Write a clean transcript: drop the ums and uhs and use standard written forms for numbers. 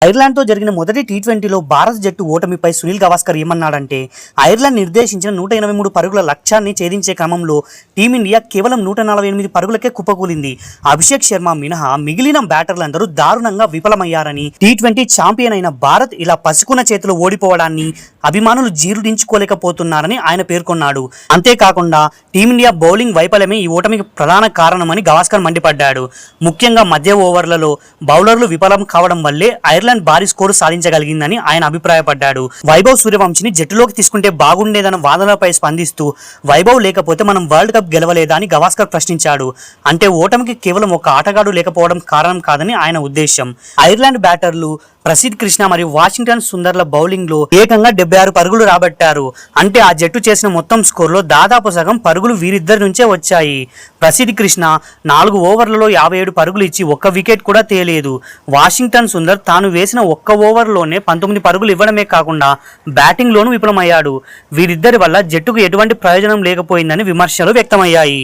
ఐర్లాండ్తో జరిగిన మొదటి టీ20లో భారత జట్టు ఓటమిపై సునీల్ గవాస్కర్ ఏమన్నాడంటే, ఐర్లాండ్ నిర్దేశించిన 183 పరుగుల లక్ష్యాన్ని ఛేదించే క్రమంలో టీమిండియా కేవలం 148 పరుగులకే కుప్పకూలింది. అభిషేక్ శర్మ మినహా మిగిలిన బ్యాటర్లందరూ దారుణంగా విఫలమయ్యారని, టీ20 ఛాంపియన్ అయిన భారత్ ఇలా పసుకున్న చేతిలో ఓడిపోవడాన్ని అభిమానులు జీర్ణించుకోలేకపోతున్నారని ఆయన పేర్కొన్నాడు. అంతేకాకుండా టీమిండియా బౌలింగ్ వైఫల్యమే ఈ ఓటమికి ప్రధాన కారణమని గవాస్కర్ మండిపడ్డాడు. ముఖ్యంగా మధ్య ఓవర్లలో బౌలర్లు విఫలం కావడం వల్లే ఐర్లాండ్ భారీ స్కోరు సాధించగలిగిందని ఆయన అభిప్రాయపడ్డాడు. వైభవ్ సూర్యవంశిని జట్టులోకి తీసుకుంటే బాగుండేదన్న వాదనలపై స్పందిస్తూ, వైభవ్ లేకపోతే మనం వరల్డ్ కప్ గెలవలేదా అని గవాస్కర్ ప్రశ్నించాడు. అంటే ఓటమికి కేవలం ఒక ఆటగాడు లేకపోవడం కారణం కాదని ఆయన ఉద్దేశం. ఐర్లాండ్ బ్యాటర్లు ప్రసిద్ధ్ కృష్ణ మరియు వాషింగ్టన్ సుందర్ల బౌలింగ్ లో ఏకంగా 76 పరుగులు రాబట్టారు. అంటే ఆ జట్టు చేసిన మొత్తం స్కోర్లో దాదాపు సగం పరుగులు వీరిద్దరి నుంచే వచ్చాయి. ప్రసిద్ధ్ కృష్ణ 4 ఓవర్లలో 57 పరుగులు ఇచ్చి ఒక్క వికెట్ కూడా తేలేదు. వాషింగ్టన్ సుందర్ తాను వేసిన ఒక్క ఓవర్లోనే 19 పరుగులు ఇవ్వడమే కాకుండా బ్యాటింగ్ లోనూ విఫలమయ్యాడు. వీరిద్దరి వల్ల జట్టుకు ఎటువంటి ప్రయోజనం లేకపోయిందని విమర్శలు వ్యక్తమయ్యాయి.